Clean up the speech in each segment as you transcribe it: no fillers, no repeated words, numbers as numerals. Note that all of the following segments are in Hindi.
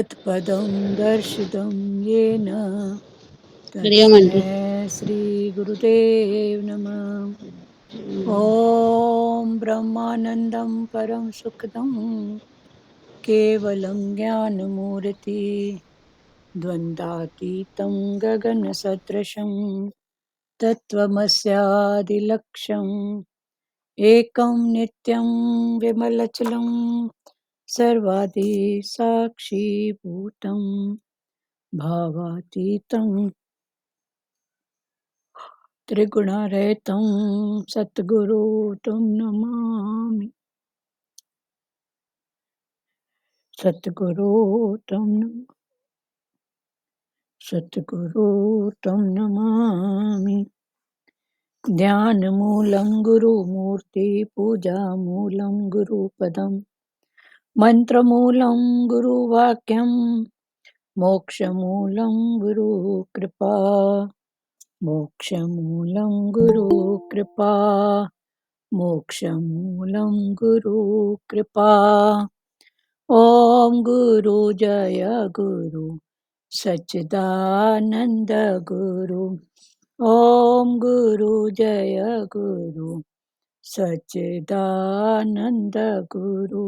तत्पदं दर्शितं येन गिरियामंडी तस्मै श्रीगुरुदेव नमः। ॐ ब्रह्मानन्दं परं सुखदं केवलं ज्ञानमूर्ति द्वन्द्वातीतं गगनसदृशं तत्त्वमस्यादिलक्ष्यम् एकं नित्यं विमलचलं सर्वादि साक्षीभूतं भावातीतं त्रिगुणरहितं सद्गुरु तं नमामि। सद्गुरु तं सद्गुरु तं नमामि। ध्यानमूलं गुरुमूर्ति पूजामूलं गुरुपदं मन्त्रमूलं गुरुवाक्यं मोक्षमूलं गुरुकृपा। मोक्षमूलं गुरुकृपा मोक्षमूलं गुरुकृपा। ॐ गुरु जय गुरु सच्चिदानन्द गुरु। ॐ गुरु जय गुरु सच्चिदानन्द गुरु।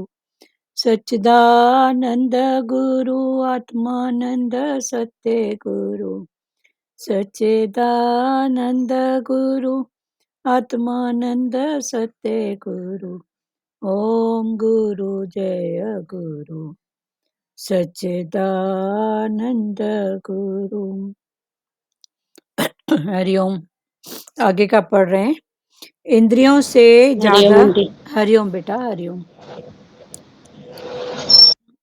सच्चिदानन्द गुरु आत्मानन्द सत्य गुरु। सच्चिदानन्द गुरु आत्मानन्द सत्य गुरु। ॐ गुरु जय गुरु सच्चिदानंद गुरु। हरिओम। आगे का पढ़ रहे हैं। इंद्रियों से ज्यादा। गिरियामंडी हरिओम बेटा हरिओम।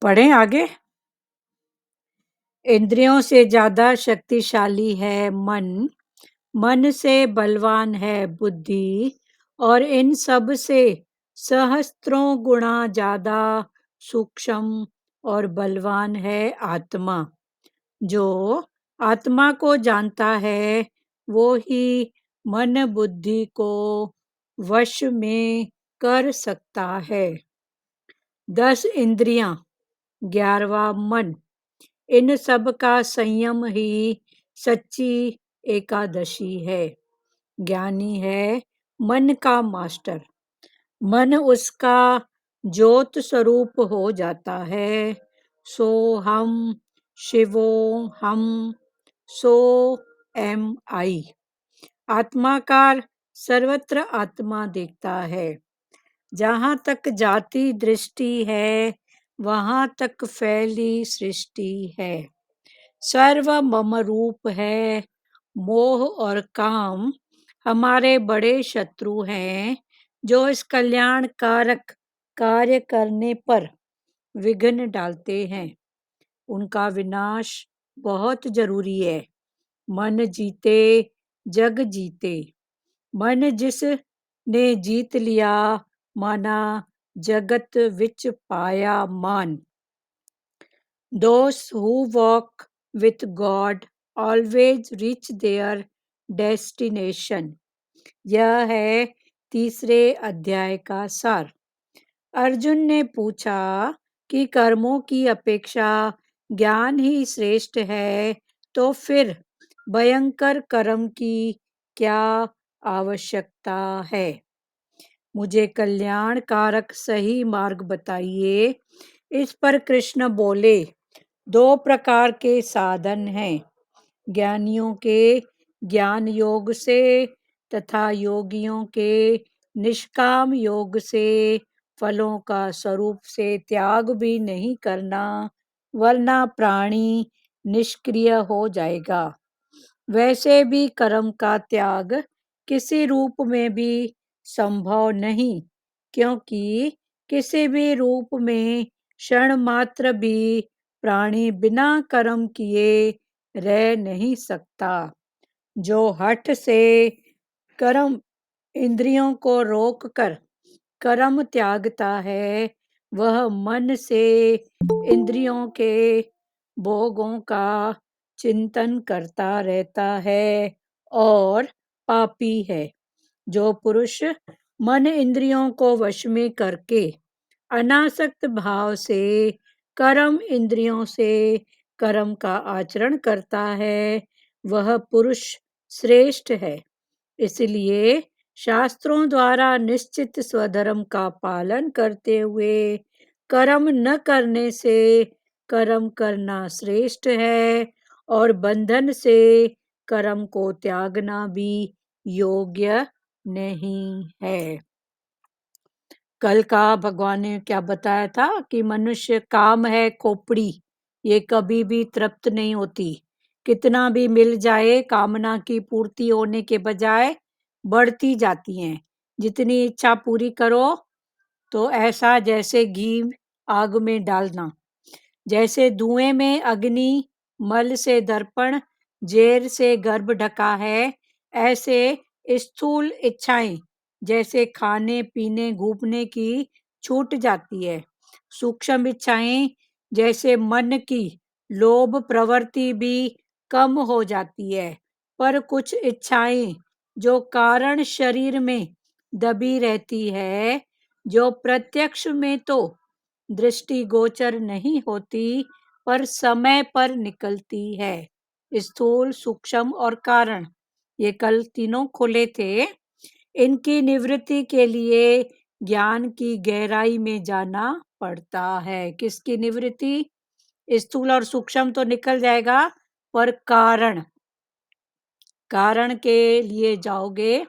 पढ़ें आगे। इंद्रियों से ज्यादा शक्तिशाली है मन, मन से बलवान है बुद्धि, और इन सब से सहस्त्रों गुणा ज्यादा सूक्ष्म और बलवान है आत्मा। जो आत्मा को जानता है वो ही मन बुद्धि को वश में कर सकता है। 10 इंद्रियां, 11वां मन, इन सब का संयम ही सच्ची एकादशी है। ज्ञानी है मन का मास्टर। मन उसका ज्योत स्वरूप हो जाता है। सो हम शिवो हम सो एम आई। आत्माकार सर्वत्र आत्मा देखता है। जहाँ तक जाति दृष्टि है वहाँ तक फैली सृष्टि है। सर्व मम रूप है। मोह और काम हमारे बड़े शत्रु हैं जो इस कल्याण कारक कार्य करने पर विघ्न डालते हैं। उनका विनाश बहुत जरूरी है। मन जीते जग जीते। मन जिस ने जीत लिया माना जगत विच पाया मान। Those who walk with God always reach their destination। यह है तीसरे अध्याय का सार। अर्जुन ने पूछा कि कर्मों की अपेक्षा ज्ञान ही श्रेष्ठ है, तो फिर भयंकर कर्म की क्या आवश्यकता है। मुझे कल्याण कारक सही मार्ग बताइए। इस पर कृष्ण बोले, 2 प्रकार के साधन हैं, ज्ञानियों के ज्ञान योग से तथा योगियों के निष्काम योग से। फलों का स्वरूप से त्याग भी नहीं करना, वरना प्राणी निष्क्रिय हो जाएगा। वैसे भी कर्म का त्याग किसी रूप में भी संभव नहीं, क्योंकि किसी भी रूप में क्षण मात्र भी प्राणी बिना कर्म किए रह नहीं सकता। जो हठ से कर्म इंद्रियों को रोककर कर्म त्यागता है, वह मन से इंद्रियों के भोगों का चिंतन करता रहता है और पापी है। जो पुरुष मन इंद्रियों को वश में करके अनासक्त भाव से कर्म इंद्रियों से कर्म का आचरण करता है, वह पुरुष श्रेष्ठ है। इसलिए शास्त्रों द्वारा निश्चित स्वधर्म का पालन करते हुए कर्म न करने से कर्म करना श्रेष्ठ है, और बंधन से कर्म को त्यागना भी योग्य नहीं है। कल का भगवान ने क्या बताया था कि मनुष्य काम है खोपड़ी, ये कभी भी तृप्त नहीं होती। कितना भी मिल जाए, कामना की पूर्ति होने के बजाय बढ़ती जाती हैं। जितनी इच्छा पूरी करो, तो ऐसा जैसे घी आग में डालना, जैसे धुएं में अग्नि, मल से दर्पण, जेर से गर्भ ढका है, ऐसे स्थूल इच्छाएं जैसे खाने पीने घूमने की छूट जाती है। सूक्ष्म इच्छाएं जैसे मन की लोभ प्रवृत्ति भी कम हो जाती है। पर कुछ इच्छाएं जो कारण शरीर में दबी रहती है, जो प्रत्यक्ष में तो दृष्टिगोचर नहीं होती, पर समय पर निकलती है। स्थूल, सूक्ष्म और कारण, ये कल तीनों खुले थे। इनकी निवृत्ति के लिए ज्ञान की गहराई में जाना पड़ता है। किसकी निवृत्ति? स्थूल और सूक्ष्म तो निकल जाएगा, पर कारण, कारण के लिए जाओगे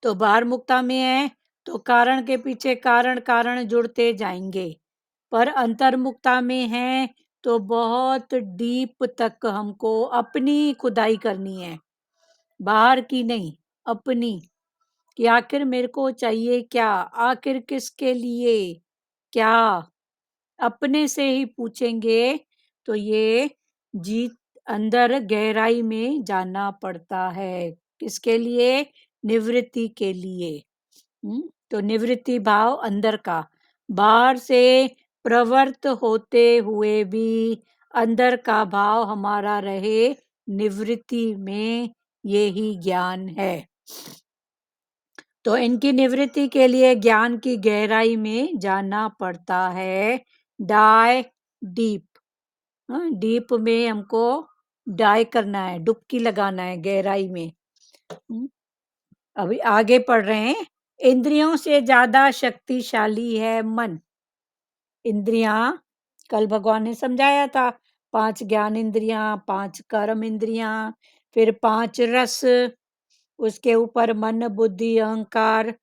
तो बाहर मुक्ता में है, तो कारण के पीछे कारण कारण जुड़ते जाएंगे। पर अंतर्मुक्ता में है तो बहुत डीप तक हमको अपनी खुदाई करनी है, बाहर की नहीं, अपनी। कि आखिर मेरे को चाहिए क्या, आखिर किसके लिए क्या, अपने से ही पूछेंगे तो ये जीत अंदर गहराई में जाना पड़ता है। किसके लिए? निवृत्ति के लिए। तो निवृत्ति भाव अंदर का, बाहर से प्रवृत्त होते हुए भी अंदर का भाव हमारा रहे निवृत्ति में, यही ज्ञान है। तो इनकी निवृत्ति के लिए ज्ञान की गहराई में जाना पड़ता है। डाई डीप, डीप में हमको डाई करना है, डुबकी लगाना है गहराई में। अभी आगे पढ़ रहे हैं। इंद्रियों से ज्यादा शक्तिशाली है मन। इंद्रियां कल भगवान ने समझाया था, 5 ज्ञान इंद्रियां, 5 कर्म इंद्रियां, फिर 5 रस, उसके ऊपर मन बुद्धि अहंकार,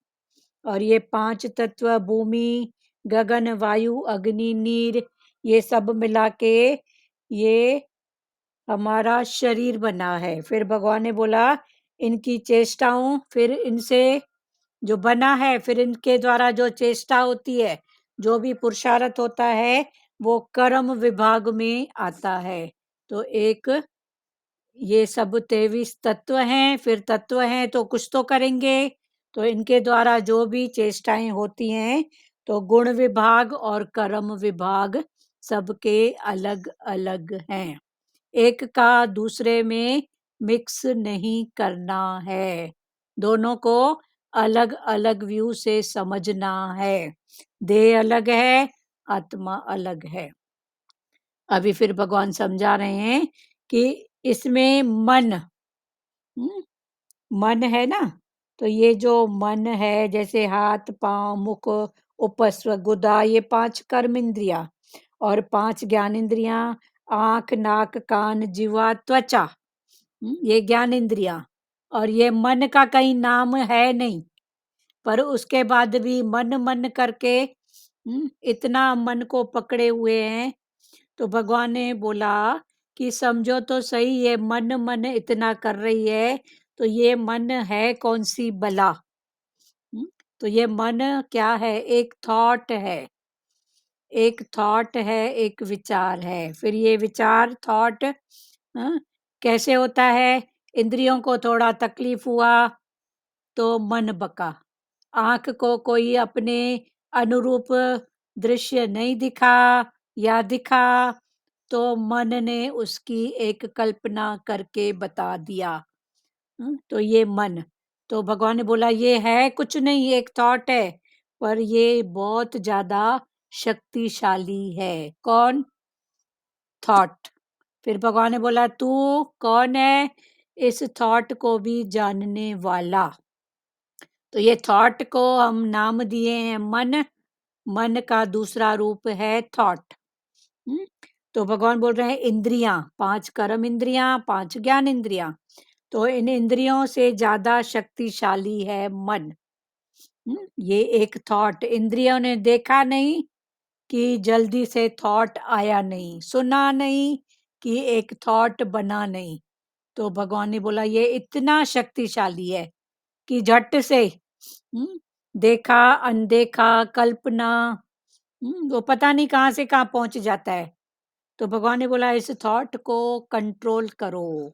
और ये 5 तत्व भूमि गगन वायु अग्नि नीर, ये सब मिला के ये हमारा शरीर बना है। फिर भगवान ने बोला इनकी चेष्टाओं, फिर इनसे जो बना है, फिर इनके द्वारा जो चेष्टा होती है, जो भी पुरुषार्थ होता है, वो कर्म विभाग में आता है। तो एक ये सब 23 तत्व हैं, फिर तत्व हैं तो कुछ तो करेंगे। तो इनके द्वारा जो भी चेष्टाएं होती हैं, तो गुण विभाग और कर्म विभाग सबके अलग अलग हैं। एक का दूसरे में मिक्स नहीं करना है, दोनों को अलग अलग व्यू से समझना है। देह अलग है, आत्मा अलग है। अभी फिर भगवान समझा रहे हैं कि इसमें मन, मन है ना, तो ये जो मन है, जैसे हाथ पांव मुख उपस्व गुदा, ये 5 कर्म इंद्रिया, और 5 ज्ञान इंद्रियां, आंख नाक कान जीवा त्वचा, ये ज्ञान इंद्रिया। और ये मन का कहीं नाम है नहीं, पर उसके बाद भी मन मन करके इतना मन को पकड़े हुए हैं। तो भगवान ने बोला कि समझो तो सही, ये मन मन इतना कर रही है, तो ये मन है कौन सी बला? तो ये मन क्या है? एक थॉट है, एक थॉट है, एक विचार है। फिर ये विचार थॉट कैसे होता है? इंद्रियों को थोड़ा तकलीफ हुआ तो मन बका, आंख को कोई अपने अनुरूप दृश्य नहीं दिखा या दिखा, तो मन ने उसकी एक कल्पना करके बता दिया। तो ये मन, तो भगवान ने बोला ये है कुछ नहीं, एक थॉट है, पर ये बहुत ज्यादा शक्तिशाली है। कौन? थॉट। फिर भगवान ने बोला तू कौन है? इस थॉट को भी जानने वाला। तो ये थॉट को हम नाम दिए हैं मन। मन का दूसरा रूप है थॉट। तो भगवान बोल रहे हैं इंद्रियां, 5 कर्म इंद्रियां, 5 ज्ञान इंद्रियां। तो इन इंद्रियों से ज्यादा शक्तिशाली है मन। ये एक थॉट, इंद्रियों ने देखा नहीं कि जल्दी से थॉट आया नहीं, सुना नहीं कि एक थॉट बना नहीं। तो भगवान ने बोला ये इतना शक्तिशाली है कि झट से देखा अनदेखा कल्पना, वो पता नहीं कहाँ से कहाँ पहुंच जाता है। तो भगवान ने बोला इस थॉट को कंट्रोल करो।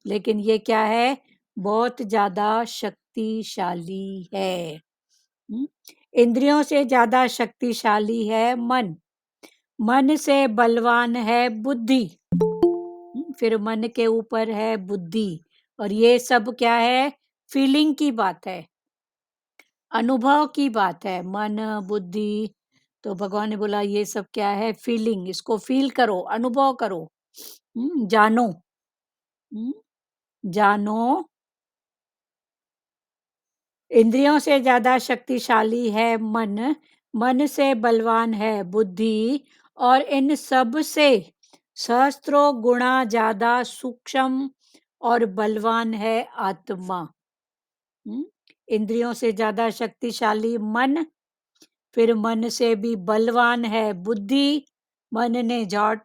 लेकिन ये क्या है? बहुत ज्यादा शक्तिशाली है। इंद्रियों से ज्यादा शक्तिशाली है मन। मन से बलवान है बुद्धि। फिर मन के ऊपर है बुद्धि। और ये सब क्या है? फीलिंग की बात है, अनुभव की बात है। मन बुद्धि, तो भगवान ने बोला ये सब क्या है? फीलिंग। इसको फील करो, अनुभव करो, जानो। हम्म, जानो। इंद्रियों से ज्यादा शक्तिशाली है मन। मन से बलवान है बुद्धि। और इन सब से सहस्त्रों गुणा ज्यादा सूक्ष्म और बलवान है आत्मा। इंद्रियों से ज्यादा शक्तिशाली मन, फिर मन से भी बलवान है बुद्धि। मन ने झट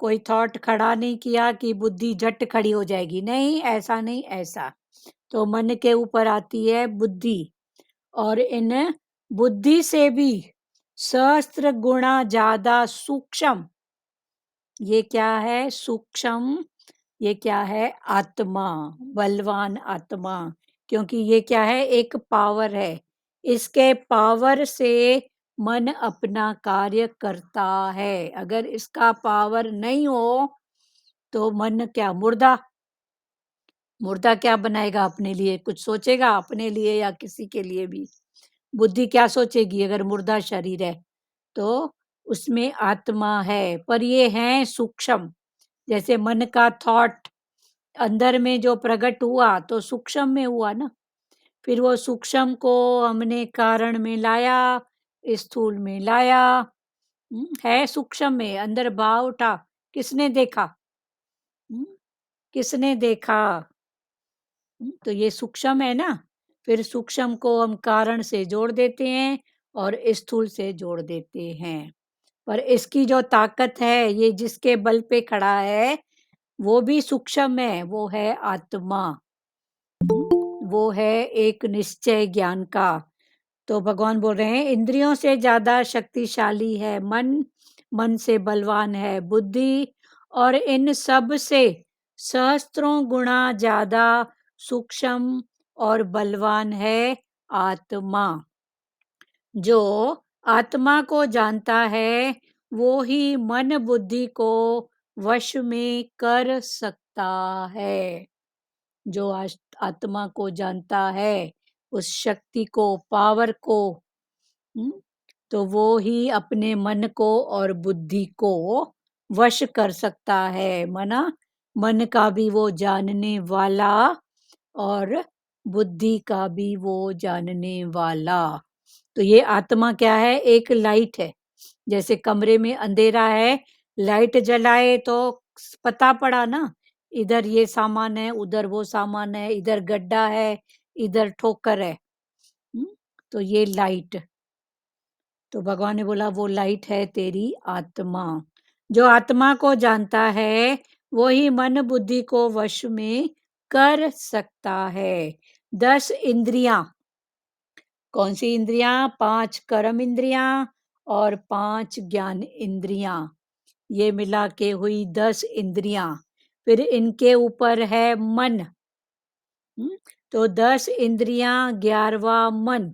कोई थॉट खड़ा नहीं किया कि बुद्धि झट खड़ी हो जाएगी, नहीं, ऐसा नहीं, ऐसा। तो मन के ऊपर आती है बुद्धि। और इन बुद्धि से भी सहस्त्र गुणा ज्यादा सूक्ष्म। ये क्या है? सूक्ष्म। ये क्या है? आत्मा, बलवान आत्मा। क्योंकि ये क्या है? एक पावर है। इसके पावर से मन अपना कार्य करता है। अगर इसका पावर नहीं हो तो मन क्या? मुर्दा। मुर्दा क्या बनाएगा अपने लिए? कुछ सोचेगा अपने लिए या किसी के लिए भी? बुद्धि क्या सोचेगी अगर मुर्दा शरीर है? तो उसमें आत्मा है, पर ये है सूक्ष्म। जैसे मन का थॉट अंदर में जो प्रकट हुआ तो सूक्ष्म में हुआ ना। फिर वो सूक्ष्म को हमने कारण में लाया, स्थूल में लाया। है सूक्ष्म में, अंदर भाव उठा। किसने देखा? हम्म, किसने देखा? तो ये सूक्ष्म है ना। फिर सूक्ष्म को हम कारण से जोड़ देते हैं और स्थूल से जोड़ देते हैं। पर इसकी जो ताकत है, ये जिसके बल पे खड़ा है, वो भी सूक्ष्म है। वो है आत्मा। वो है एक निश्चय ज्ञान का। तो भगवान बोल रहे हैं इंद्रियों से ज्यादा शक्तिशाली है मन। मन से बलवान है बुद्धि। और इन सब से सहस्त्रों गुणा ज्यादा सूक्ष्म और बलवान है आत्मा। जो आत्मा को जानता है वो ही मन बुद्धि को वश में कर सकता है। जो आत्मा को जानता है, उस शक्ति को, पावर को, हम्म, तो वो ही अपने मन को और बुद्धि को वश कर सकता है। मना मन का भी वो जानने वाला और बुद्धि का भी वो जानने वाला। तो ये आत्मा क्या है? एक लाइट है। जैसे कमरे में अंधेरा है, लाइट जलाए तो पता पड़ा ना, इधर ये सामान है, उधर वो सामान है, इधर गड्ढा है, इधर ठोकर है। हम्म, तो ये लाइट। तो भगवान ने बोला वो लाइट है तेरी आत्मा। जो आत्मा को जानता है वो ही मन बुद्धि को वश में कर सकता है। 10 इंद्रियां। कौन सी इंद्रियां? 5 कर्म इंद्रियां और 5 ज्ञान इंद्रियां। ये मिला के हुई 10 इंद्रियां। फिर इनके ऊपर है मन। तो 10 इंद्रियां, 11वां मन।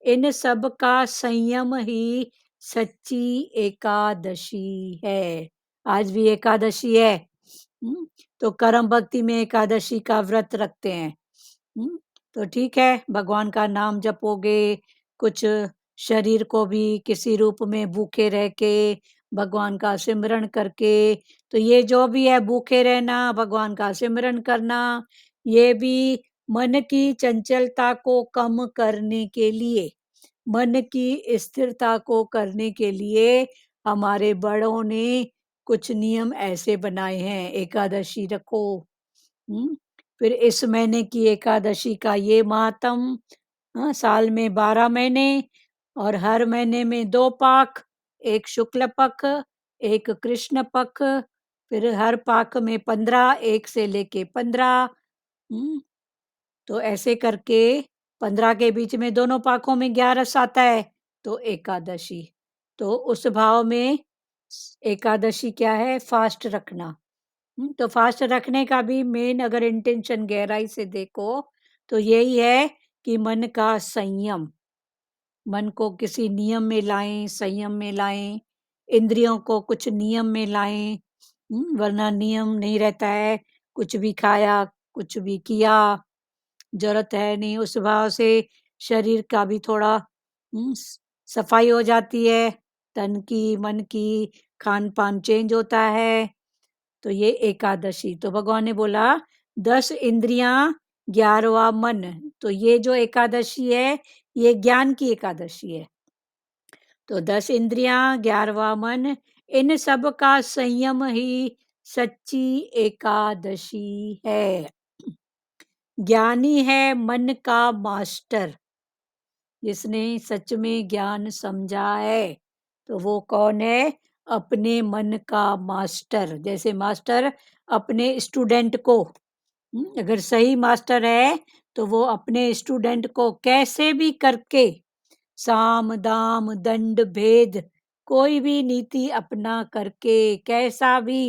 इन सब का संयम ही सच्ची एकादशी है। आज भी एकादशी है। तो कर्म भक्ति में एकादशी का व्रत रखते हैं। तो ठीक है, भगवान का नाम जपोगे, कुछ शरीर को भी किसी रूप में भूखे रह के भगवान का सिमरन करके, तो ये जो भी है भूखे रहना, भगवान का सिमरन करना, ये भी मन की चंचलता को कम करने के लिए, मन की स्थिरता को करने के लिए हमारे बड़ों ने कुछ नियम ऐसे बनाए हैं। एकादशी रखो। फिर इस महीने की एकादशी का ये मातम, साल में 12 महीने और हर महीने में 2 पाक, एक शुक्ल पक्ष, एक कृष्ण पक्ष, फिर हर पाक में 15, 1 से लेके 15। तो ऐसे करके 15 के बीच में दोनों पाकों में 11 आता है, तो एकादशी। तो उस भाव में एकादशी क्या है? फास्ट रखना। तो फास्ट रखने का भी मेन अगर इंटेंशन गहराई से देखो तो यही है कि मन का संयम, मन को किसी नियम में लाएं, संयम में लाएं, इंद्रियों को कुछ नियम में लाएं। वरना नियम नहीं रहता है, कुछ भी खाया, कुछ भी किया, जरूरत है नहीं। उस भाव से शरीर का भी थोड़ा सफाई हो जाती है, तन की, मन की, खान पान चेंज होता है। तो ये एकादशी, तो भगवान ने बोला 10 इंद्रियां, 11वां मन। तो ये जो एकादशी है ये ज्ञान की एकादशी है। तो 10 इंद्रियां, 11वां मन, इन सब का संयम ही सच्ची एकादशी है। ज्ञानी है मन का मास्टर, जिसने सच में ज्ञान समझा है। तो वो कौन है? अपने मन का मास्टर। जैसे मास्टर अपने स्टूडेंट को, अगर सही मास्टर है तो वो अपने स्टूडेंट को कैसे भी करके, साम दाम दंड भेद, कोई भी नीति अपना करके, कैसा भी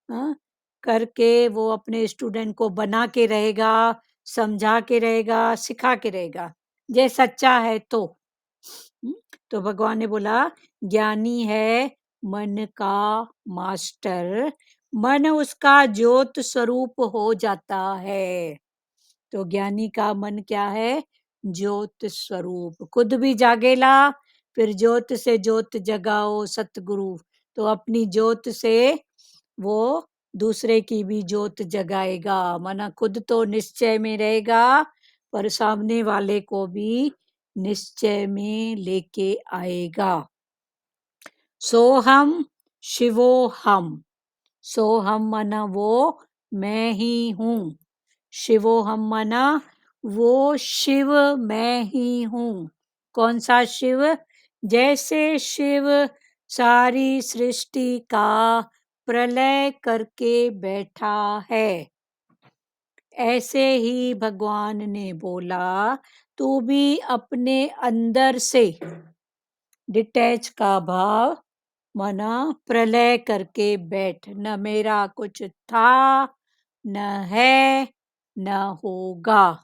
हाँ, करके वो अपने स्टूडेंट को बना के रहेगा, समझा के रहेगा, सिखा के रहेगा, ये सच्चा है। तो तो भगवान ने बोला ज्ञानी है मन का मास्टर, मन उसका ज्योत स्वरूप हो जाता है। तो ज्ञानी का मन क्या है? ज्योत स्वरूप, खुद भी जागेला, फिर ज्योत से ज्योत जगाओ सतगुरु। तो अपनी ज्योत से वो दूसरे की भी ज्योत जगाएगा, माना खुद तो निश्चय में रहेगा पर सामने वाले को भी निश्चय में लेके आएगा। सोहम शिवो हम, सोहम माना वो मैं ही हूँ, शिवो हम माना वो शिव मैं ही हूँ। कौन सा शिव? जैसे शिव सारी सृष्टि का प्रलय करके बैठा है, ऐसे ही भगवान ने बोला तू भी अपने अंदर से डिटैच का भाव माना प्रलय करके बैठ। न मेरा कुछ था, न है, न होगा,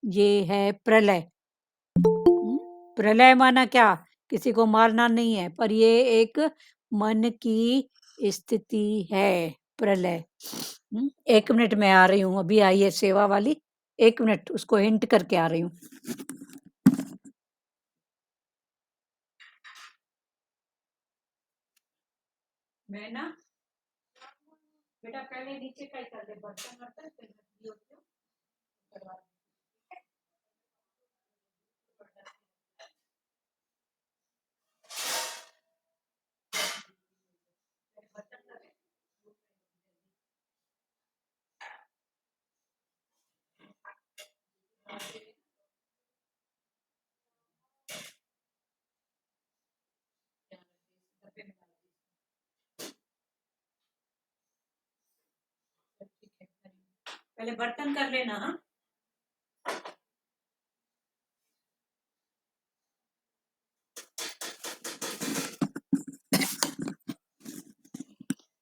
ये है प्रलय। प्रलय माना क्या? किसी को मारना नहीं है, पर ये एक मन की स्थिति है, प्रलय। 1 मिनट में आ रही हूँ, अभी आई है सेवा वाली, 1 मिनट उसको हिंट करके आ रही हूँ। मैं ना बेटा पहले नीचे का ही कर दे, बर्तन वर्तन फिर मैं करवा दूँ। पहले बर्तन कर लेना। हाँ,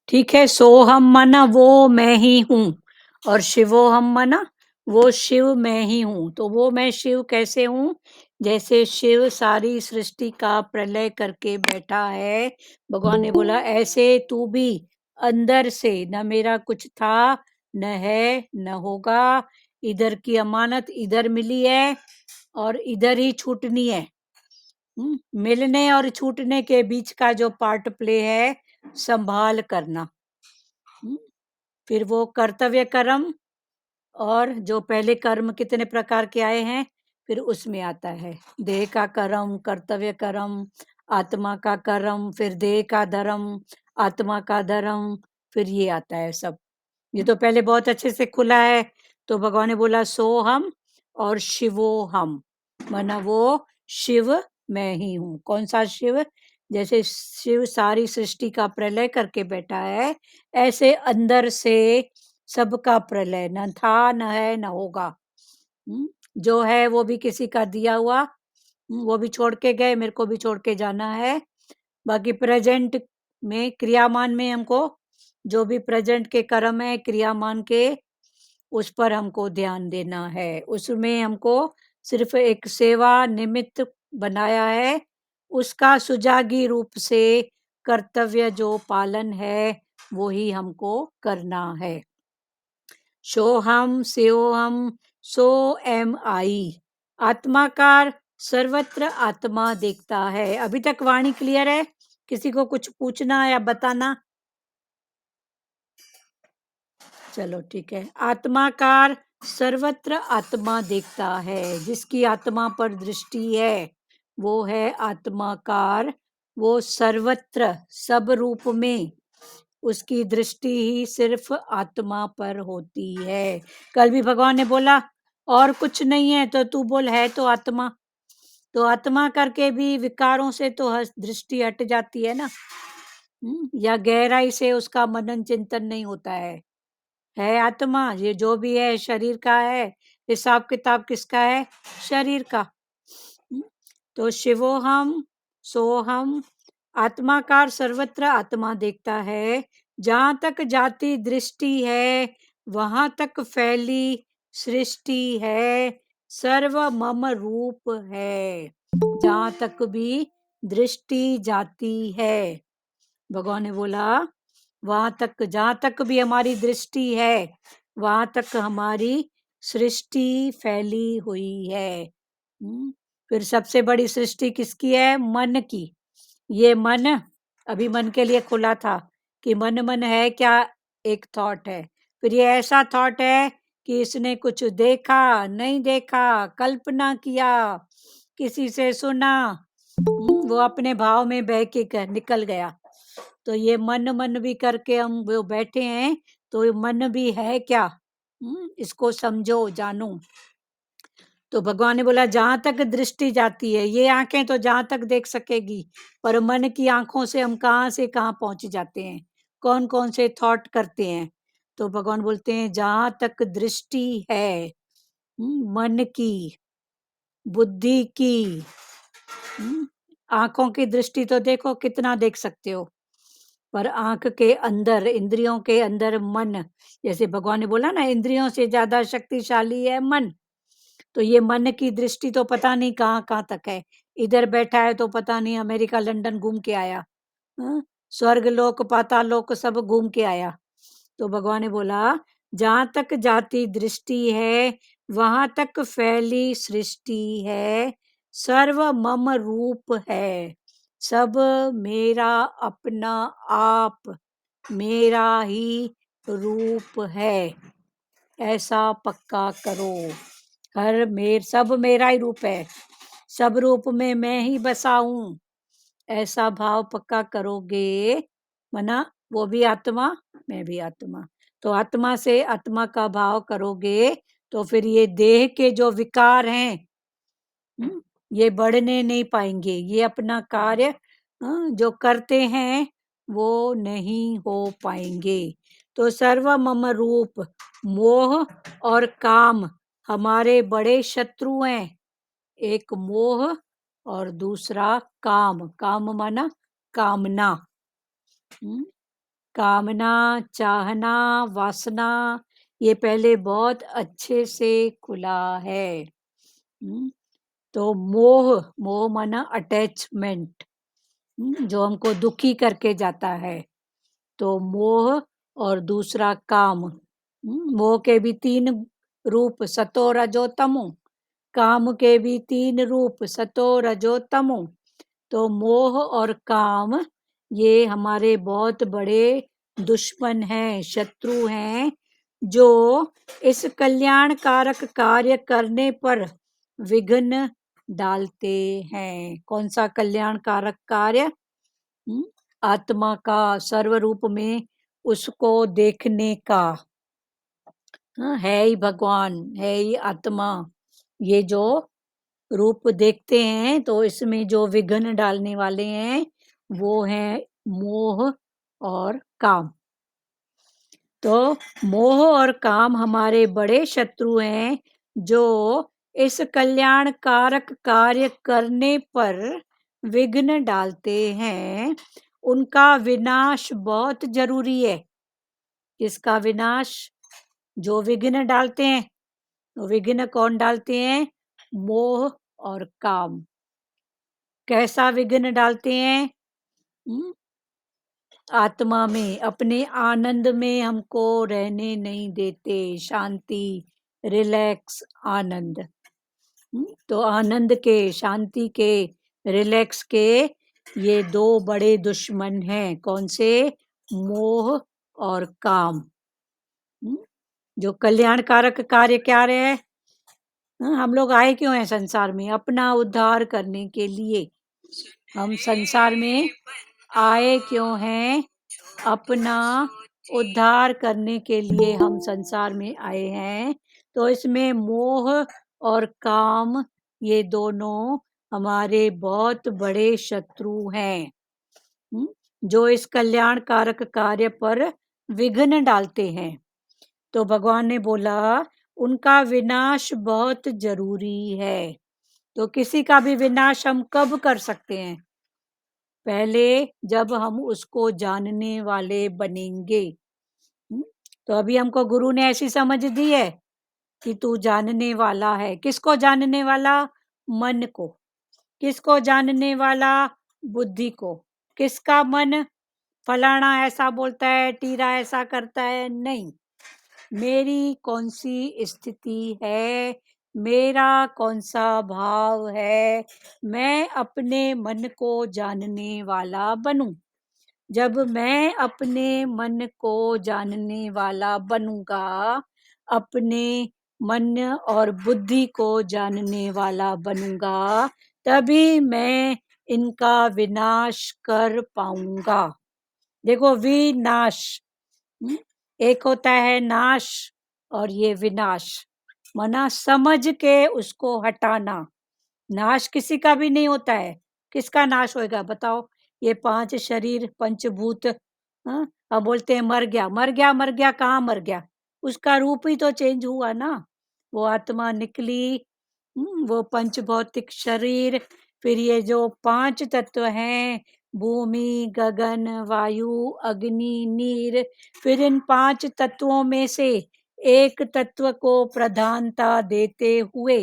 ठीक है। सोहम माना वो मैं ही हूँ, और शिवोहम माना वो शिव मैं ही हूँ। तो वो मैं शिव कैसे हूँ? जैसे शिव सारी सृष्टि का प्रलय करके बैठा है, भगवान ने बोला ऐसे तू भी अंदर से, न मेरा कुछ था, न है, न होगा, इधर की अमानत इधर मिली है और इधर ही छूटनी है। मिलने और छूटने के बीच का जो पार्ट प्ले है, संभाल करना। फिर वो कर्तव्य कर्म, और जो पहले कर्म कितने प्रकार के आए हैं, फिर उसमें आता है देह का कर्म, कर्तव्य कर्म, आत्मा का कर्म, फिर देह का धर्म, आत्मा का धर्म, फिर ये आता है सब। ये तो पहले बहुत अच्छे से खुला है। तो भगवान ने बोला सो हम और शिवो हम, माना वो शिव मैं ही हूँ। कौन सा शिव? जैसे शिव सारी सृष्टि का प्रलय करके बैठा है, ऐसे अंदर से सबका प्रलय न था, न है, न होगा। जो है वो भी किसी का दिया हुआ, वो भी छोड़ के गए, मेरे को भी छोड़ के जाना है। बाकी प्रेजेंट में, क्रियामान में हमको जो भी प्रेजेंट के कर्म है, क्रियामान के, उस पर हमको ध्यान देना है। उसमें हमको सिर्फ एक सेवा निमित्त बनाया है, उसका सुजागी रूप से कर्तव्य जो पालन है वो ही हमको करना है। सोहम स्योहम सो एम आई। आत्माकार सर्वत्र आत्मा देखता है। अभी तक वाणी क्लियर है? किसी को कुछ पूछना या बताना? चलो ठीक है। आत्माकार सर्वत्र आत्मा देखता है। जिसकी आत्मा पर दृष्टि है वो है आत्माकार। वो सर्वत्र, सब रूप में उसकी दृष्टि ही सिर्फ आत्मा पर होती है। कल भी भगवान ने बोला और कुछ नहीं है, तो तू बोल है तो आत्मा। तो आत्मा करके भी विकारों से तो दृष्टि हट जाती है ना। या गहराई से उसका मनन चिंतन नहीं होता है आत्मा। ये जो भी है शरीर का है, हिसाब किताब किसका है? शरीर का। तो शिवोहम सोहम, आत्माकार सर्वत्र आत्मा देखता है। जहां तक जाति दृष्टि है वहां तक फैली सृष्टि है, सर्व मम रूप है। जहां तक भी दृष्टि जाती है, भगवान ने बोला वहां तक, जहां तक भी हमारी दृष्टि है वहां तक हमारी सृष्टि फैली हुई है। फिर सबसे बड़ी सृष्टि किसकी है? मन की। ये मन अभी मन के लिए खुला था कि मन मन है क्या, एक थॉट है। फिर ये ऐसा थॉट है कि इसने कुछ देखा नहीं देखा, कल्पना किया, किसी से सुना, वो अपने भाव में बह के निकल गया। तो ये मन मन भी करके हम वो बैठे हैं, तो ये मन भी है क्या? इसको समझो, जानो। तो भगवान ने बोला जहां तक दृष्टि जाती है, ये आंखें तो जहां तक देख सकेगी, पर मन की आंखों से हम कहां से कहां पहुंच जाते हैं, कौन कौन से थॉट करते हैं। तो भगवान बोलते हैं जहां तक दृष्टि है मन की, बुद्धि की, आंखों की दृष्टि तो देखो कितना देख सकते हो, पर आंख के अंदर, इंद्रियों के अंदर मन, जैसे भगवान ने बोला ना इंद्रियों से ज्यादा शक्तिशाली है मन। तो ये मन की दृष्टि तो पता नहीं कहाँ कहाँ तक है। इधर बैठा है तो पता नहीं अमेरिका लंदन घूम के आया, स्वर्ग लोक पाताल लोक सब घूम के आया। तो भगवान ने बोला जहां तक जाती दृष्टि है वहां तक फैली सृष्टि है, सर्व मम रूप है। सब मेरा अपना आप, मेरा ही रूप है, ऐसा पक्का करो। सब मेरा ही रूप है, सब रूप में मैं ही बसा हूं, ऐसा भाव पक्का करोगे, मना वो भी आत्मा मैं भी आत्मा। तो आत्मा से आत्मा का भाव करोगे तो फिर ये देह के जो विकार हैं ये बढ़ने नहीं पाएंगे। ये अपना कार्य जो करते हैं वो नहीं हो पाएंगे। तो सर्व मम रूप, मोह और काम हमारे बड़े शत्रु हैं। एक मोह और दूसरा काम। काम माना कामना। कामना, चाहना, वासना, ये पहले बहुत अच्छे से खुला है। तो मोह, मोह माना अटैचमेंट, जो हमको दुखी करके जाता है। तो मोह और दूसरा काम। मोह के भी 3 रूप, सतो रजो तमो। काम के भी 3 रूप, सतो रजो तमो। तो मोह और काम ये हमारे बहुत बड़े दुश्मन हैं, शत्रु हैं, जो इस कल्याणकारक कार्य करने पर विघ्न डालते हैं। कौन सा कल्याणकारक कार्य? आत्मा का सर्व रूप में उसको देखने का। हाँ, है ही भगवान, है ही आत्मा। ये जो रूप देखते हैं तो इसमें जो विघ्न डालने वाले हैं वो है मोह और काम। तो मोह और काम हमारे बड़े शत्रु हैं, जो इस कल्याणकारक कार्य करने पर विघ्न डालते हैं। उनका विनाश बहुत जरूरी है। किसका विनाश? जो विघ्न डालते हैं। तो विघ्न कौन डालते हैं? मोह और काम। कैसा विघ्न डालते हैं? आत्मा में, अपने आनंद में हमको रहने नहीं देते। शांति, रिलैक्स, आनंद। तो आनंद के, शांति के, रिलैक्स के ये दो बड़े दुश्मन हैं। कौन से? मोह और काम। जो कल्याणकारक कार्य क्या रहे हैं? हम लोग आए क्यों हैं संसार में? अपना उद्धार करने के लिए। हम संसार में आए क्यों हैं? अपना उद्धार करने के लिए हम संसार में आए हैं। तो इसमें मोह और काम ये दोनों हमारे बहुत बड़े शत्रु हैं, जो इस कल्याणकारक कार्य पर विघ्न डालते हैं। तो भगवान ने बोला उनका विनाश बहुत जरूरी है। तो किसी का भी विनाश हम कब कर सकते हैं? पहले जब हम उसको जानने वाले बनेंगे। तो अभी हमको गुरु ने ऐसी समझ दी है कि तू जानने वाला है। किसको जानने वाला? मन को। किसको जानने वाला? बुद्धि को। किसका मन? फलाना ऐसा बोलता है, टीरा ऐसा करता है, नहीं। मेरी कौन सी स्थिति है, मेरा कौन सा भाव है, मैं अपने मन को जानने वाला बनूं। जब मैं अपने मन को जानने वाला बनूंगा, अपने मन और बुद्धि को जानने वाला बनूंगा, तभी मैं इनका विनाश कर पाऊंगा। देखो, विनाश, एक होता है नाश और ये विनाश, मना समझ के उसको हटाना। नाश किसी का भी नहीं होता है। किसका नाश होएगा बताओ? ये पांच शरीर, पंचभूत। हाँ, अब बोलते हैं मर गया, मर गया, मर गया, कहाँ मर गया? उसका रूप ही तो चेंज हुआ ना। वो आत्मा निकली, वो पंच भौतिक शरीर, फिर ये जो पांच तत्व हैं, भूमि, गगन, वायु, अग्नि, नीर, फिर इन पांच तत्वों में से एक तत्व को प्रधानता देते हुए,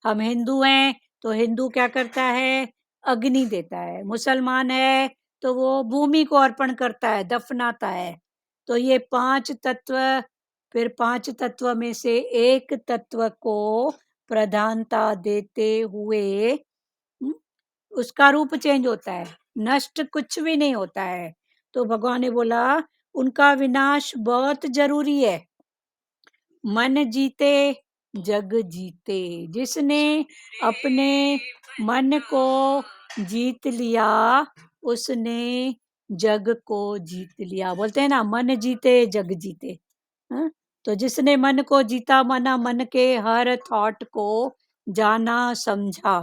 हम हिंदू हैं तो हिंदू क्या करता है? अग्नि देता है। मुसलमान है तो वो भूमि को अर्पण करता है, दफनाता है। तो ये पांच तत्व, फिर पांच तत्व में से एक तत्व को प्रधानता देते हुए उसका रूप चेंज होता है, नष्ट कुछ भी नहीं होता है। तो भगवान ने बोला उनका विनाश बहुत जरूरी है। मन जीते जग जीते। जिसने अपने मन को जीत लिया उसने जग को जीत लिया। बोलते हैं ना, मन जीते जग जीते। हाँ? तो जिसने मन को जीता, माना मन के हर थॉट को जाना, समझा,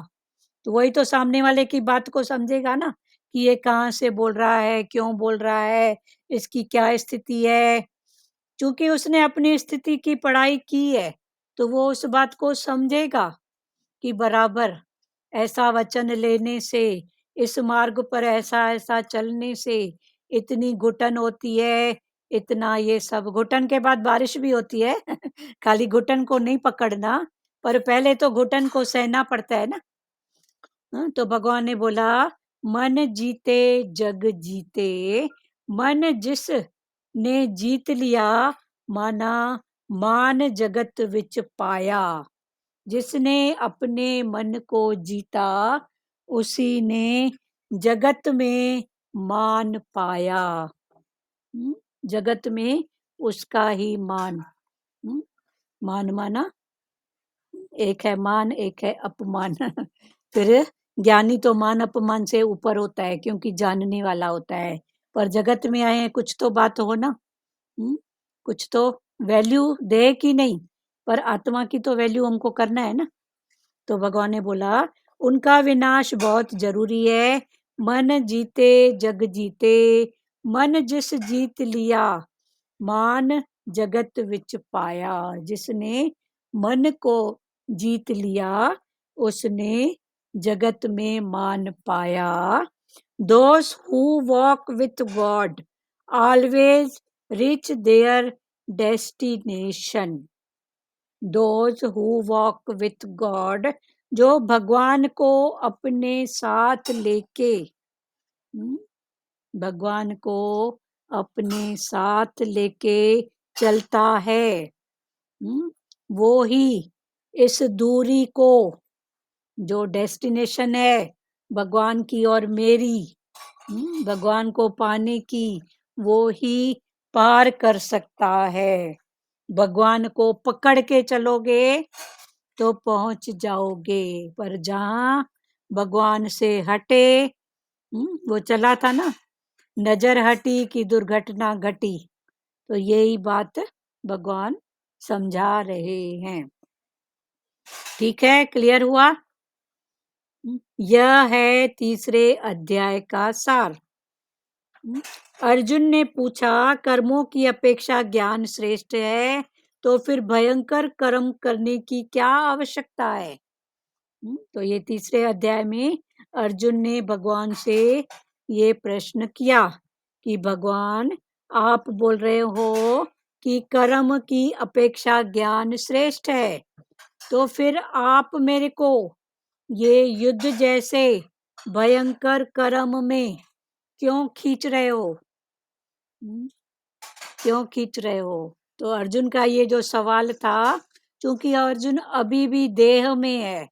तो वही तो सामने वाले की बात को समझेगा ना, कि ये कहाँ से बोल रहा है, क्यों बोल रहा है, इसकी क्या स्थिति है। क्योंकि उसने अपनी स्थिति की पढ़ाई की है, तो वो उस बात को समझेगा कि बराबर ऐसा वचन लेने से, इस मार्ग पर ऐसा ऐसा चलने से इतनी घुटन होती है, इतना ये सब। घुटन के बाद बारिश भी होती है। खाली घुटन को नहीं पकड़ना, पर पहले तो घुटन को सहना पड़ता है ना। तो भगवान ने बोला मन जीते जग जीते। मन जिस ने जीत लिया, माना मान जगत विच पाया। जिसने अपने मन को जीता उसी ने जगत में मान पाया। जगत में उसका ही मान। मान माना एक है मान, एक है अपमान। फिर ज्ञानी तो मान अपमान से ऊपर होता है क्योंकि जानने वाला होता है, पर जगत में आए हैं कुछ तो बात हो ना। कुछ तो वैल्यू दे कि नहीं, पर आत्मा की तो वैल्यू हमको करना है ना। तो भगवान ने बोला उनका विनाश बहुत जरूरी है। मन जीते जग जीते, मन जिस जीत लिया, मान जगत विच पाया। जिसने मन को जीत लिया उसने जगत में मान पाया। Those who walk with God always reach their destination. Those who walk with God, जो भगवान को अपने साथ लेके, भगवान को अपने साथ लेके चलता है, वो ही इस दूरी को, जो डेस्टिनेशन है भगवान की और मेरी, भगवान को पाने की, वो ही पार कर सकता है। भगवान को पकड़ के चलोगे तो पहुंच जाओगे, पर जहां भगवान से हटे, वो चला था ना, नजर हटी कि दुर्घटना घटी। तो यही बात भगवान समझा रहे हैं। ठीक है, क्लियर हुआ? यह है तीसरे अध्याय का सार। अर्जुन ने पूछा कर्मों की अपेक्षा ज्ञान श्रेष्ठ है, तो फिर भयंकर कर्म करने की क्या आवश्यकता है? तो ये तीसरे अध्याय में अर्जुन ने भगवान से ये प्रश्न किया कि भगवान आप बोल रहे हो कि कर्म की अपेक्षा ज्ञान श्रेष्ठ है, तो फिर आप मेरे को ये युद्ध जैसे भयंकर कर्म में क्यों खींच रहे हो? क्यों खींच रहे हो? तो अर्जुन का ये जो सवाल था, क्योंकि अर्जुन अभी भी देह में है,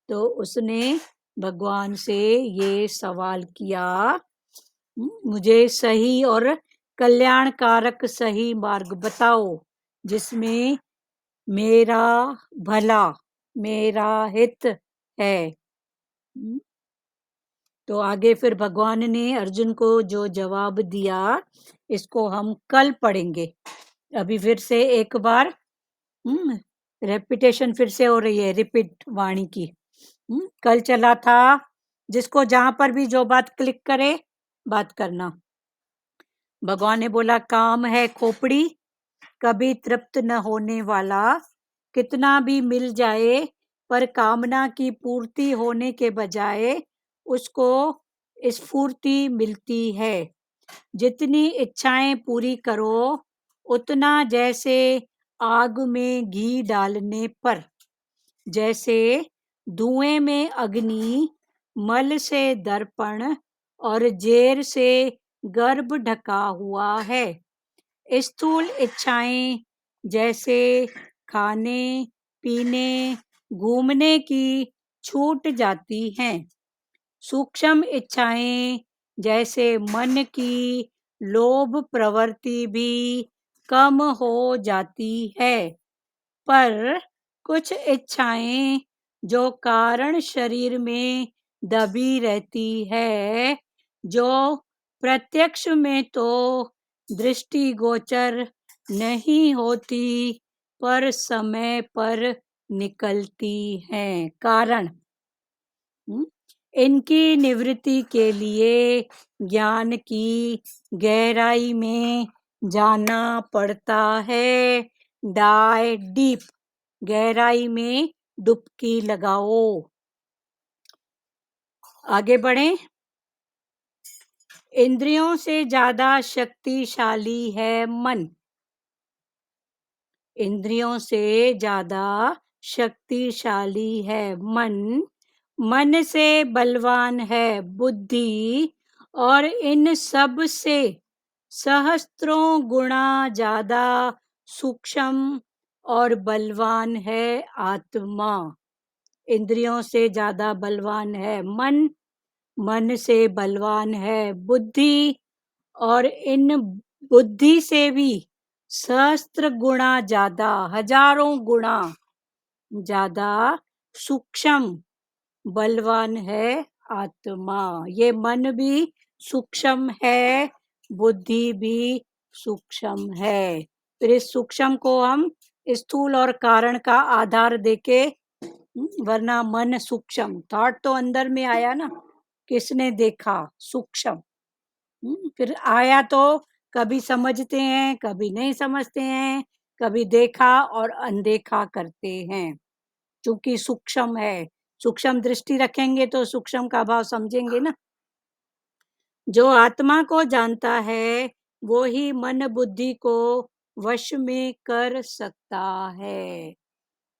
तो उसने भगवान से ये सवाल किया, मुझे सही और कल्याणकारक सही मार्ग बताओ जिसमें मेरा भला, मेरा हित है। तो आगे फिर भगवान ने अर्जुन को जो जवाब दिया, इसको हम कल पढ़ेंगे। अभी फिर से एक बार रेपिटेशन फिर से हो रही है, रिपीट वाणी की। कल चला था, जिसको जहां पर भी जो बात क्लिक करे बात करना। भगवान ने बोला काम है खोपड़ी, कभी तृप्त न होने वाला, कितना भी मिल जाए पर कामना की पूर्ति होने के बजाय उसको स्फूर्ति मिलती है। जितनी इच्छाएं पूरी करो उतना जैसे आग में घी डालने पर, जैसे धुएं में अग्नि, मल से दर्पण और जेर से गर्भ ढका हुआ है। स्थूल इच्छाएं जैसे खाने पीने घूमने की छूट जाती हैं। सूक्ष्म इच्छाएं जैसे मन की लोभ प्रवृत्ति भी कम हो जाती है, पर कुछ इच्छाएं जो कारण शरीर में दबी रहती है, जो प्रत्यक्ष में तो दृष्टिगोचर नहीं होती पर समय पर निकलती हैं। कारण इनकी निवृत्ति के लिए ज्ञान की गहराई में जाना पड़ता है। डाई डीप, गहराई में डुबकी लगाओ। आगे बढ़ें। इंद्रियों से ज्यादा शक्तिशाली है मन। इंद्रियों से ज्यादा शक्तिशाली है मन। मन से बलवान है बुद्धि, और इन सब से सहस्त्रों गुणा ज्यादा सूक्ष्म और बलवान है आत्मा। इंद्रियों से ज्यादा बलवान है मन, मन से बलवान है बुद्धि, और इन बुद्धि से भी सहस्त्र गुणा ज्यादा, हजारों गुणा ज्यादा सूक्ष्म बलवान है आत्मा। ये मन भी सूक्ष्म है, बुद्धि भी सूक्ष्म है। फिर इस सूक्ष्म को हम स्थूल और कारण का आधार देके, वरना मन सूक्ष्म, थॉट तो अंदर में आया ना, किसने देखा, सूक्ष्म। फिर आया तो कभी समझते हैं, कभी नहीं समझते हैं, कभी देखा और अनदेखा करते हैं, क्योंकि सूक्ष्म है। सूक्ष्म दृष्टि रखेंगे तो सूक्ष्म का भाव समझेंगे ना। जो आत्मा को जानता है वो ही मन बुद्धि को वश में कर सकता है।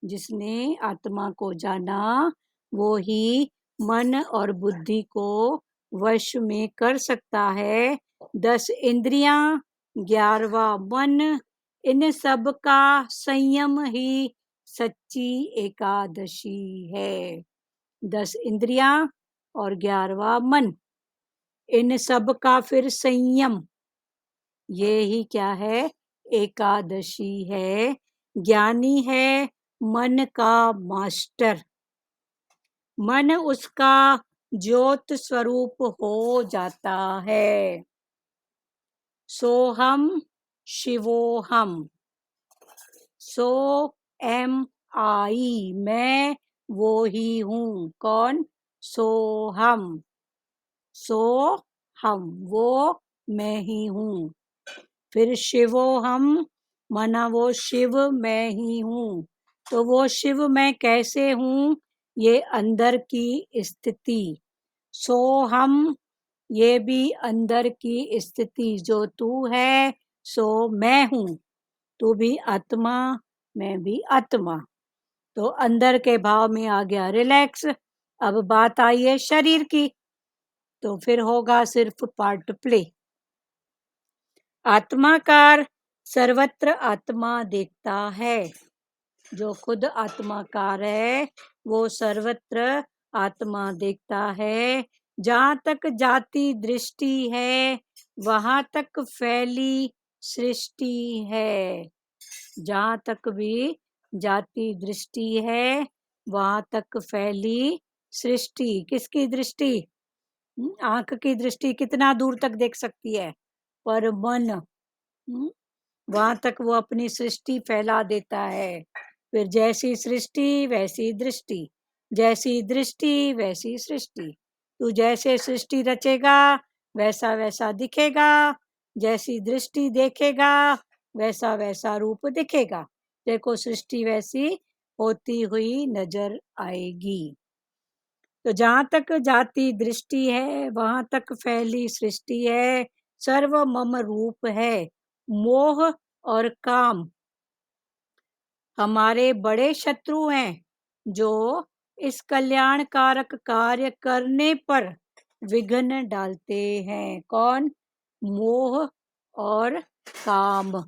जिसने आत्मा को जाना वो ही मन और बुद्धि को वश में कर सकता है। 10 इंद्रियां, 11वां मन, इन सब का संयम ही सच्ची एकादशी है। 10 इंद्रियां और 11वां मन, इन सब का फिर संयम, ये ही क्या है, एकादशी है। ज्ञानी है मन का मास्टर, मन उसका ज्योत स्वरूप हो जाता है। सोहम शिवोहम, सो एम आई, मैं वो ही हूँ। कौन, सोहम, सो हम, वो मैं ही हूँ। फिर शिवो हम, माना वो शिव मैं ही हूँ। तो वो शिव मैं कैसे हूँ, ये अंदर की स्थिति। सो हम, ये भी अंदर की स्थिति। जो तू है सो मैं हूँ, तू भी आत्मा, मैं भी आत्मा। तो अंदर के भाव में आ गया रिलैक्स। अब बात आई है शरीर की, तो फिर होगा सिर्फ पार्ट प्ले। आत्माकार सर्वत्र आत्मा देखता है। जो खुद आत्माकार है वो सर्वत्र आत्मा देखता है। जहाँ तक जाति दृष्टि है वहां तक फैली सृष्टि है। जहाँ तक भी जाति दृष्टि है वहां तक फैली सृष्टि। किसकी दृष्टि, आंख की दृष्टि कितना दूर तक देख सकती है, पर मन वहां तक वो अपनी सृष्टि फैला देता है। फिर जैसी सृष्टि वैसी दृष्टि, जैसी दृष्टि वैसी सृष्टि। तू जैसे सृष्टि रचेगा वैसा वैसा दिखेगा, जैसी दृष्टि देखेगा वैसा वैसा रूप दिखेगा। देखो सृष्टि वैसी होती हुई नजर आएगी। तो जहाँ तक जाति दृष्टि है वहां तक फैली सृष्टि है। सर्व मम रूप है। मोह और काम हमारे बड़े शत्रु हैं, जो इस कल्याणकारक कार्य करने पर विघ्न डालते हैं। कौन, मोह और काम।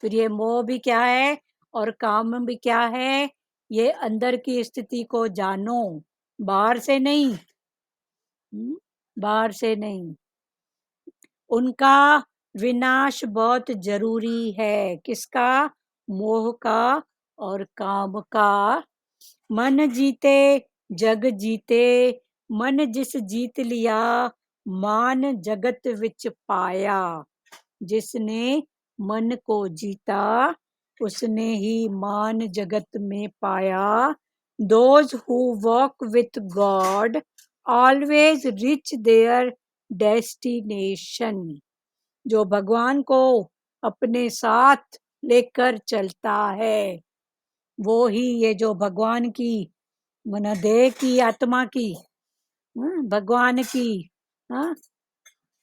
फिर ये मोह भी क्या है और काम भी क्या है, ये अंदर की स्थिति को जानो, बाहर से नहीं। बाहर से नहीं। उनका विनाश बहुत जरूरी है। किसका, मोह का और काम का। मन जीते जग जीते, मन जिस जीत लिया मान जगत विच पाया। जिसने मन को जीता उसने ही मान जगत में पाया। Those who walk with God always reach their destination. जो भगवान को अपने साथ लेकर चलता है वो ही, ये जो भगवान की मन देह की आत्मा की, भगवान की, हाँ,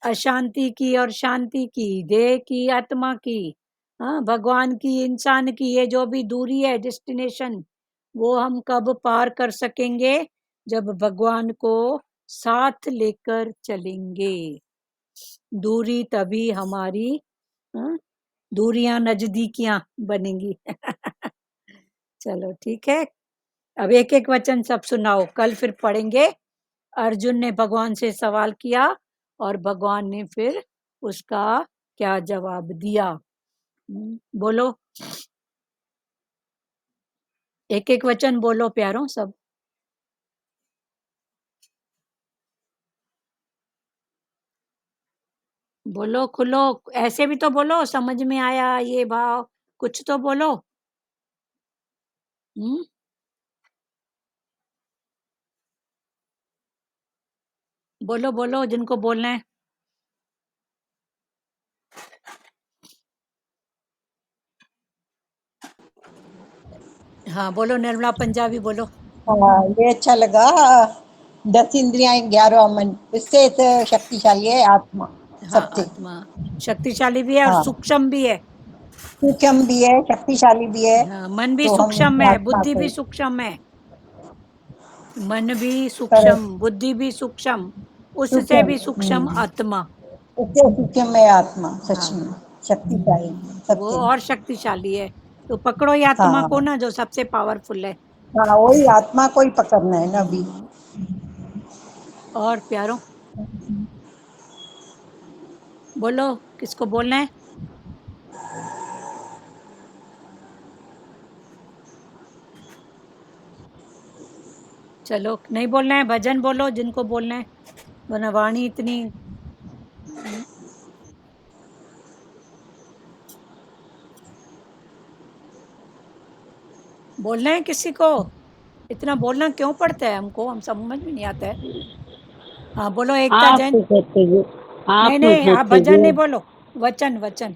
अशांति की और शांति की, देह की आत्मा की, हाँ, भगवान की इंसान की, ये जो भी दूरी है डेस्टिनेशन, वो हम कब पार कर सकेंगे, जब भगवान को साथ लेकर चलेंगे। दूरी तभी हमारी, हाँ, दूरियां नजदीकियां बनेंगी। चलो ठीक है, अब एक एक वचन सब सुनाओ, कल फिर पढ़ेंगे। अर्जुन ने भगवान से सवाल किया और भगवान ने फिर उसका क्या जवाब दिया। बोलो, एक एक वचन बोलो प्यारों सब। बोलो खुलो, ऐसे भी तो बोलो समझ में आया ये भाव, कुछ तो बोलो। बोलो बोलो जिनको बोलना है। हाँ बोलो निर्मला पंजाबी बोलो। हाँ, ये अच्छा लगा। 10 इंद्रियां 11 मन, इससे तो शक्तिशाली है आत्मा हाँ सबसे। आत्मा शक्तिशाली भी है और हाँ, सूक्ष्म भी है। सूक्ष्म भी है, शक्तिशाली भी है। हाँ, मन भी तो हम सूक्ष्म इस है, आत्मा बुद्धि को भी सूक्ष्म है। मन भी कर सूक्ष्म, बुद्धि भी सूक्ष्म, उससे सूक्ष्म, भी सूक्ष्म आत्मा। इससे सूक्ष्म है आत्मा, सच हाँ में शक्तिशाली वो सबसे। और शक्तिशाली है। तो पकड़ो ये आत्मा को हाँ ना, जो सबसे पावरफुल है। हाँ, वही आत्मा को ही पकड़ना है ना अभी। और प्यारो बोलो, किसको बोलना है। चलो नहीं बोलना है, भजन बोलो जिनको बोलना है, वरना वाणी इतनी। बोलना है किसी को, इतना बोलना क्यों पड़ता है हमको, हम समझ में नहीं आता है। हाँ बोलो एकता आप जैन। पूछते हो, नहीं आप नहीं आप पूछते भजन हो। नहीं बोलो, वचन वचन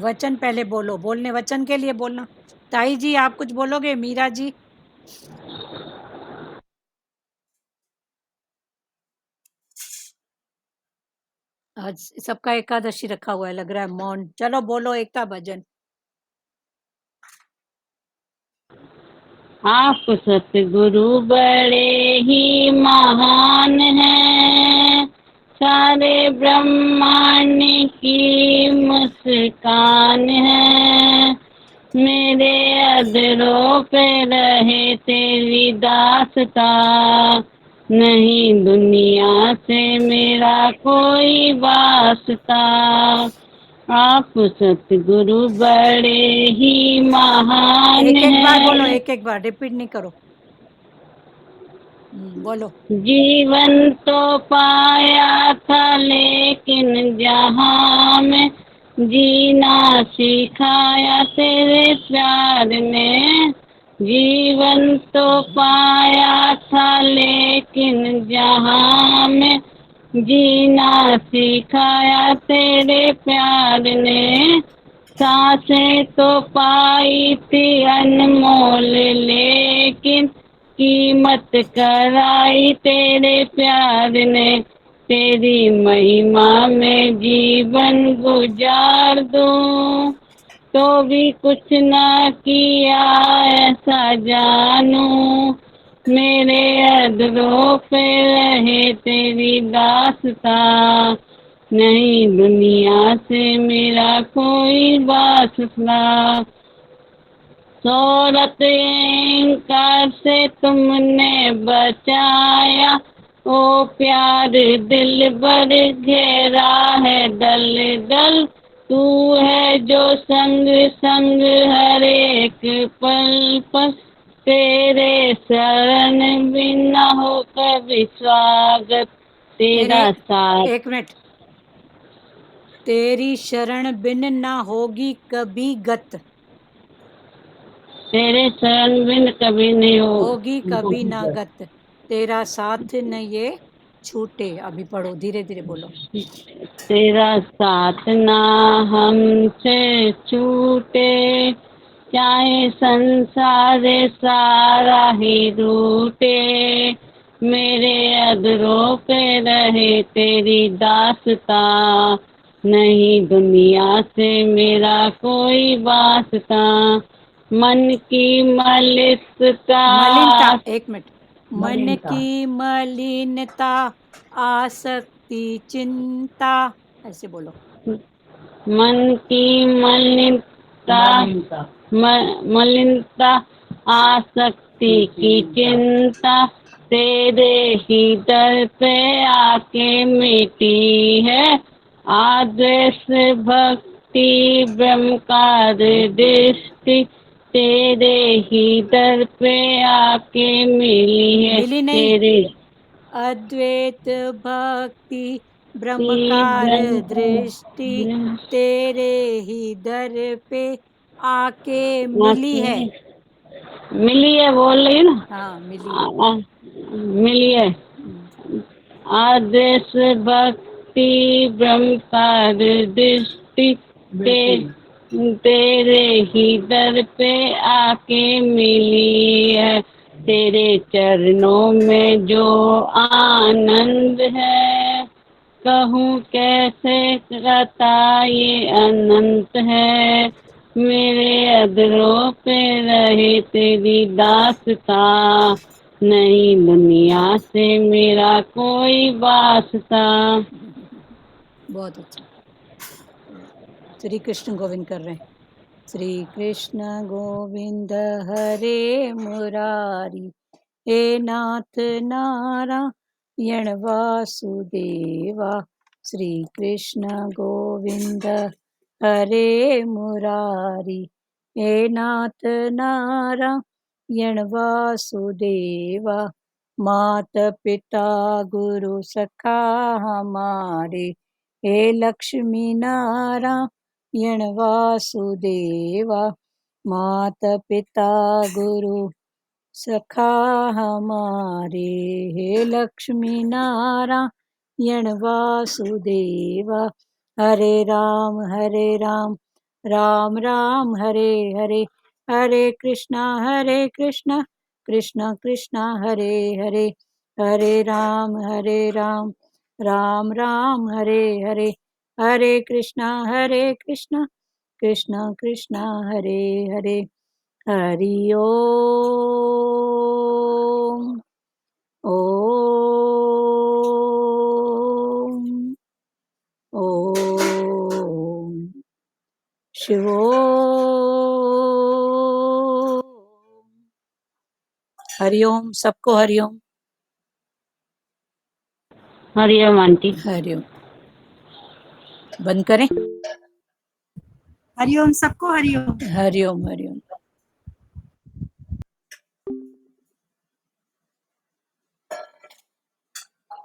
वचन पहले बोलो, बोलने वचन के लिए बोलना। ताई जी आप कुछ बोलोगे, मीरा जी। आज सबका एकादशी रखा हुआ है लग रहा है, मौन। चलो बोलो एकता भजन। आप सतगुरु बड़े ही महान हैं, सारे ब्रह्मांड की मुस्कान है। मेरे अधरों पे रहे तेरी दास्ता, नहीं दुनिया से मेरा कोई वास्ता। आप सतगुरु बड़े ही महान एक एक बार बोलो, हैं। एक एक बार रिपीट नहीं करो। बोलो। जीवन तो पाया था लेकिन जहाँ में जीना सिखाया तेरे प्यार ने। जीवन तो पाया था लेकिन जहाँ में जीना सिखाया तेरे प्यार ने। सांसें तो पाई थी अनमोल लेकिन कीमत कराई तेरे प्यार ने। तेरी महिमा में जीवन गुजार दूं तो भी कुछ ना किया ऐसा जानू। मेरे अधरों पे रहे तेरी दास्ता, नहीं दुनिया से मेरा कोई वास्ता। शोहरत अहंकार से तुमने बचाया, ओ प्यार दिल भर घेरा है दल दल। तू है जो संग संग हर एक पल पल, तेरे शरण बिना हो कभी स्वागत मेरे तेरा साथ। एक मिनट। तेरी शरण बिन ना होगी कभी गत, तेरे शरण बिन कभी नहीं होगी कभी ना हो, गत, तेरा साथ न ये छूटे। अभी पढ़ो, धीरे धीरे बोलो। तेरा साथ ना हमसे छूटे, चाहे संसार सारा ही रूठे। मेरे अधरों पे रहे तेरी दास्ता, नहीं दुनिया से मेरा कोई वास्ता। मन की मलिनता, मलिनता, एक मिनट। मन मलिनता, की मलिनता, आसक्ति चिंता, ऐसे बोलो। मन की मलिनता, मलिनता, मलिनता आसक्ति की चिंता तेरे ही दर पे आके मिटी है। आद्वेष भक्ति ब्रह्मकार दृष्टि तेरे ही दर पे आके मिली है। मिली नहीं, तेरे अद्वैत भक्ति ब्रह्मकार दृष्टि तेरे ही दर पे आके मिली है। मिली है बोल रही ना। हाँ, मिली है। मिली है। आदेश भक्ति ब्रह्मकार दृष्टि तेरे ही दर पे आके मिली है। तेरे चरणों में जो आनंद है कहूँ कैसे कहता ये अनंत है। मेरे अधरों पे रहे तेरी दास्ता नहीं दुनिया से मेरा कोई वास्ता। बहुत अच्छा। श्री कृष्ण गोविंद कर रहे हैं। श्री कृष्ण गोविंद हरे मुरारी हे नाथ नारायण वासुदेवा। श्री कृष्ण गोविंद हरे मुरारी हे नाथ नारायण वासुदेवा। मात पिता गुरु सखा हमारे हे लक्ष्मी नारायण वासुदेवा। मात पिता गुरु सखा हमारे हे लक्ष्मी नारायण वासुदेवा। हरे राम राम राम हरे हरे, हरे कृष्णा कृष्ण कृष्ण हरे हरे, हरे राम राम राम हरे हरे, हरे कृष्णा कृष्ण कृष्ण हरे हरे। हरि ओम ओम ओम शिवोम। हरिओम, सबको हरिओम। हरिओम आंटी। हरिओम। बंद करें। हरिओम, सबको हरिओम। हरिओम हरिओम।